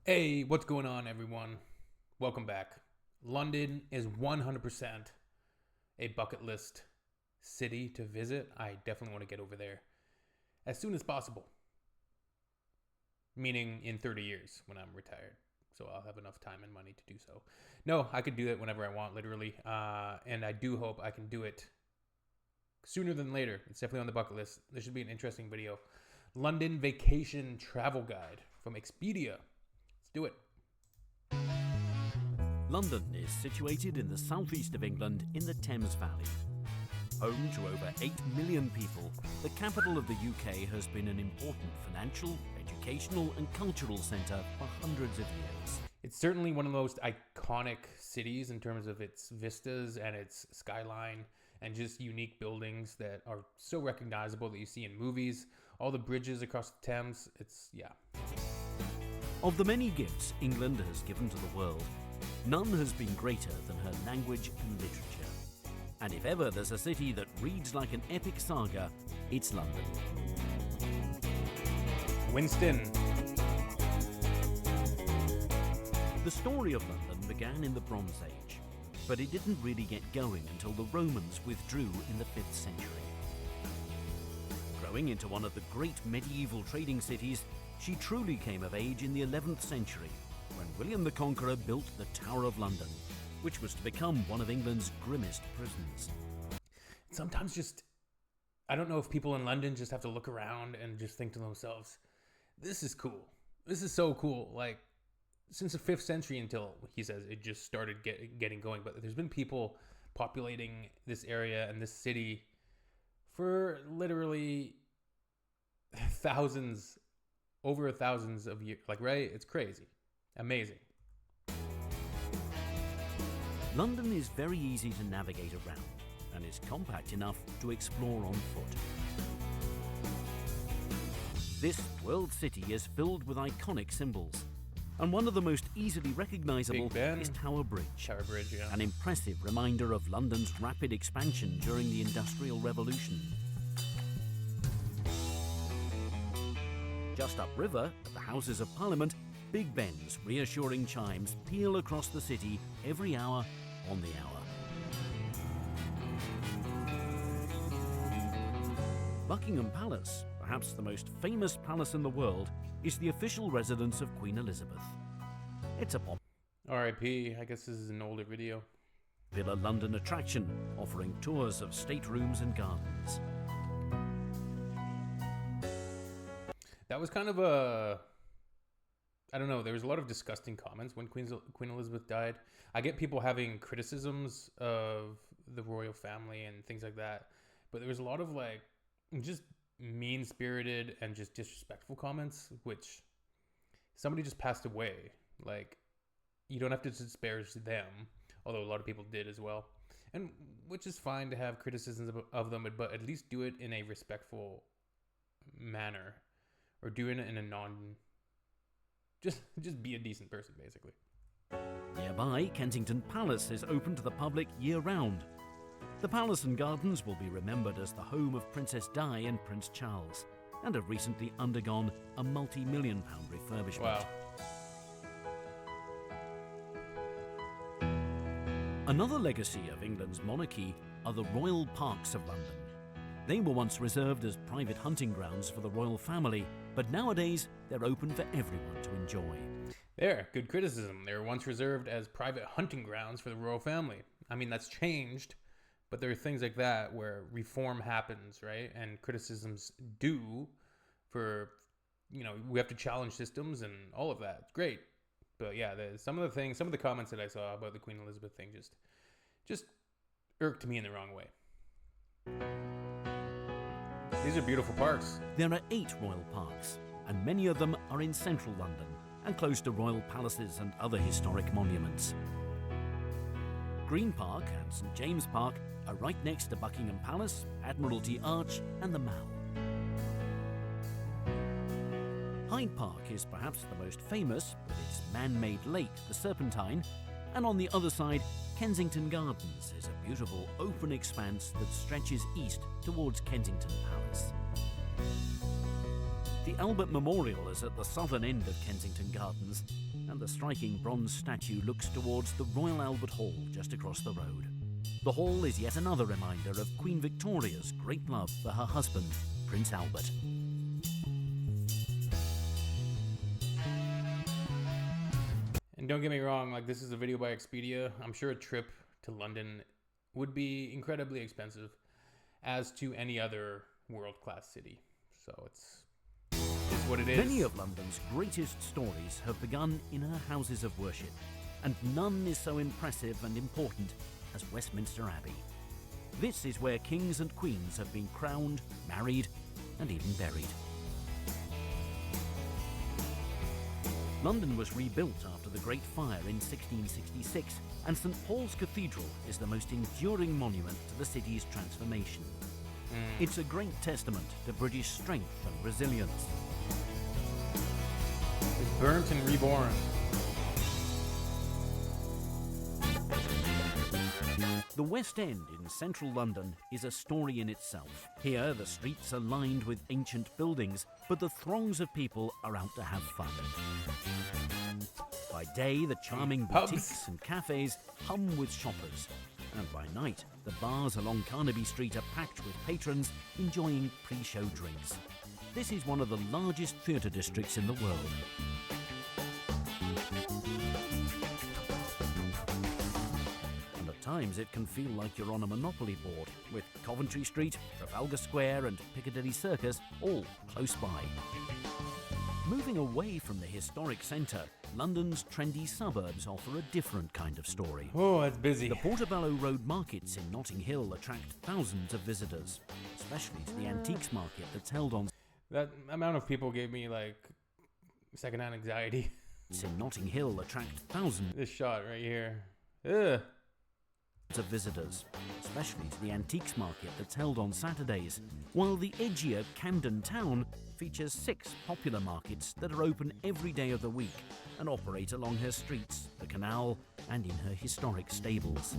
Hey, what's going on, everyone? Welcome back. London is 100% a bucket list city to visit. I definitely want to get over there as soon as possible, meaning in 30 years when I'm retired. So I'll have enough time and money to do so. No, I could do it whenever I want, literally. And I do hope I can do it sooner than later. It's definitely on the bucket list. This should be an interesting video. London Vacation Travel Guide from Expedia. Let's do it. London is situated in the southeast of England in the Thames Valley. Home to over 8 million people, the capital of the UK has been an important financial, educational and cultural centre for hundreds of years. It's certainly one of the most iconic cities in terms of its vistas and its skyline and just unique buildings that are so recognizable that you see in movies. All the bridges across the Thames, Of the many gifts England has given to the world, none has been greater than her language and literature. And if ever there's a city that reads like an epic saga, it's London. Winston. The story of London began in the Bronze Age, but it didn't really get going until the Romans withdrew in the 5th century. Growing into one of the great medieval trading cities, she truly came of age in the 11th century, when William the Conqueror built the Tower of London, which was to become one of England's grimmest prisons. Sometimes I don't know if people in London just have to look around and just think to themselves, this is cool. This is so cool. Like, since the 5th century until, he says, it just started getting going. But there's been people populating this area and this city for literally thousands, over thousands of years. Like, right? It's crazy. Amazing. London is very easy to navigate around and is compact enough to explore on foot. This world city is filled with iconic symbols, and one of the most easily recognizable is Tower Bridge. Tower Bridge, yeah. An impressive reminder of London's rapid expansion during the Industrial Revolution. Just upriver, at the Houses of Parliament, Big Ben's reassuring chimes peal across the city every hour on the hour. Buckingham Palace, perhaps the most famous palace in the world, is the official residence of Queen Elizabeth. It's a R.I.P. I guess this is an older video. popular London attraction, offering tours of staterooms and gardens. That was kind of I don't know, there was a lot of disgusting comments when Queen Elizabeth died. I get people having criticisms of the royal family and things like that, but there was a lot of just mean-spirited and just disrespectful comments, which somebody just passed away. Like, you don't have to disparage them, although a lot of people did as well. And which is fine to have criticisms of them, but at least do it in a respectful manner, or do it in a non... Just be a decent person, basically. Nearby, Kensington Palace is open to the public year-round. The palace and gardens will be remembered as the home of Princess Di and Prince Charles, and have recently undergone a multi-million-pound refurbishment. Wow. Another legacy of England's monarchy are the royal parks of London. They were once reserved as private hunting grounds for the royal family, but nowadays they're open for everyone to enjoy. There, good criticism. They were once reserved as private hunting grounds for the royal family. I mean, that's changed, but there are things like that where reform happens, right? And criticisms do for, we have to challenge systems and all of that. It's great. But yeah, some of the comments that I saw about the Queen Elizabeth thing just irked me in the wrong way. These are beautiful parks. There are 8 royal parks, and many of them are in central London and close to royal palaces and other historic monuments. Green Park and St James Park are right next to Buckingham Palace, Admiralty Arch and the Mall. Hyde Park is perhaps the most famous, with its man-made lake, the Serpentine, and on the other side, Kensington Gardens is a beautiful open expanse that stretches east towards Kensington Palace. The Albert Memorial is at the southern end of Kensington Gardens, and the striking bronze statue looks towards the Royal Albert Hall just across the road. The hall is yet another reminder of Queen Victoria's great love for her husband, Prince Albert. And don't get me wrong, like, this is a video by Expedia. I'm sure a trip to London would be incredibly expensive, as to any other world-class city. So it's what it is. Many of London's greatest stories have begun in her houses of worship, and none is so impressive and important as Westminster Abbey. This is where kings and queens have been crowned, married, and even buried. London was rebuilt after the Great Fire in 1666, and St Paul's Cathedral is the most enduring monument to the city's transformation. It's a great testament to British strength and resilience. It's burnt and reborn. The West End in central London is a story in itself. Here, the streets are lined with ancient buildings, but the throngs of people are out to have fun. By day, the charming Pubs. boutiques and cafes hum with shoppers. And by night, the bars along Carnaby Street are packed with patrons enjoying pre-show drinks. This is one of the largest theatre districts in the world. And at times it can feel like you're on a Monopoly board, with Coventry Street, Trafalgar Square and Piccadilly Circus all close by. Moving away from the historic centre, London's trendy suburbs offer a different kind of story. Oh, it's busy. The Portobello Road markets in Notting Hill attract thousands of visitors, especially to the antiques market that's held on That amount of people gave me, like, secondhand anxiety. in Notting Hill attract thousands This shot right here. Ugh. of visitors, especially to the antiques market that's held on Saturdays, while the edgier Camden Town features 6 popular markets that are open every day of the week and operate along her streets, the canal, and in her historic stables.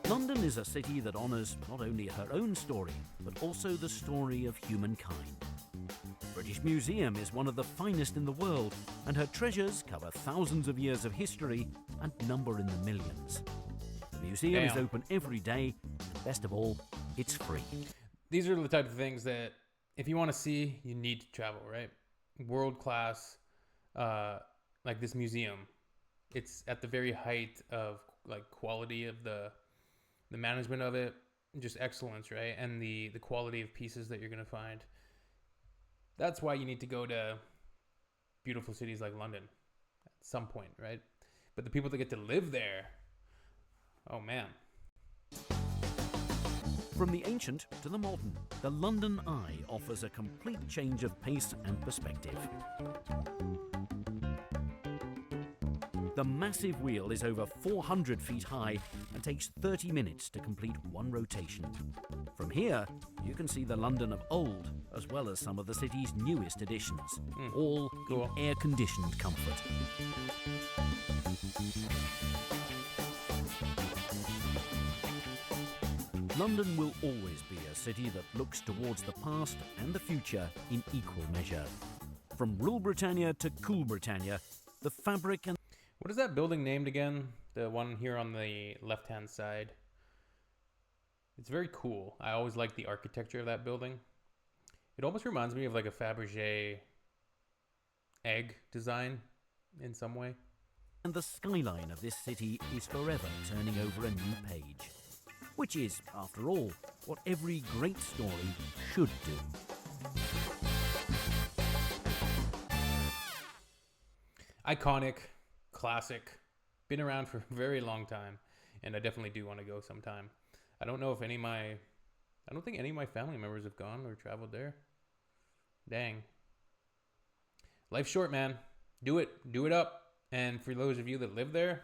London is a city that honours not only her own story, but also the story of humankind. British Museum is one of the finest in the world, and her treasures cover thousands of years of history and number in the millions. The museum is Damn. open every day, and best of all, it's free. These are the type of things that, if you want to see, you need to travel, right? World class, like this museum. It's at the very height of, like, quality of the management of it, just excellence, right? And the quality of pieces that you're going to find. That's why you need to go to beautiful cities like London at some point, right? But the people that get to live there, oh man. From the ancient to the modern, the London Eye offers a complete change of pace and perspective. The massive wheel is over 400 feet high and takes 30 minutes to complete one rotation. From here, you can see the London of old, as well as some of the city's newest additions, all Cool. in air-conditioned comfort. London will always be a city that looks towards the past and the future in equal measure. From Rule Britannia to Cool Britannia, the fabric and What is that building named again? The one here on the left-hand side. It's very cool. I always like the architecture of that building. It almost reminds me of like a Fabergé egg design in some way. the skyline of this city is forever turning over a new page. Which is, after all, what every great story should do. Iconic, classic, been around for a very long time, and I definitely do want to go sometime. I don't know if I don't think any of my family members have gone or traveled there. Dang. Life's short, man. Do it. Do it up. And for those of you that live there,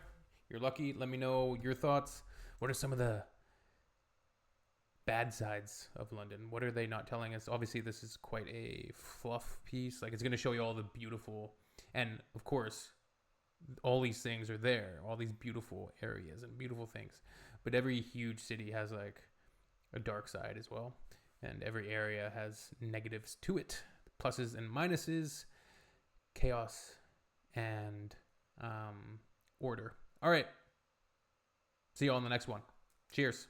you're lucky. Let me know your thoughts. What are some of the bad sides of London? What are they not telling us? Obviously, this is quite a fluff piece. Like, it's going to show you all the beautiful, and of course, all these things are there, all these beautiful areas and beautiful things. But every huge city has like a dark side as well. And every area has negatives to it, pluses and minuses, chaos and order. All right. See you all in the next one. Cheers.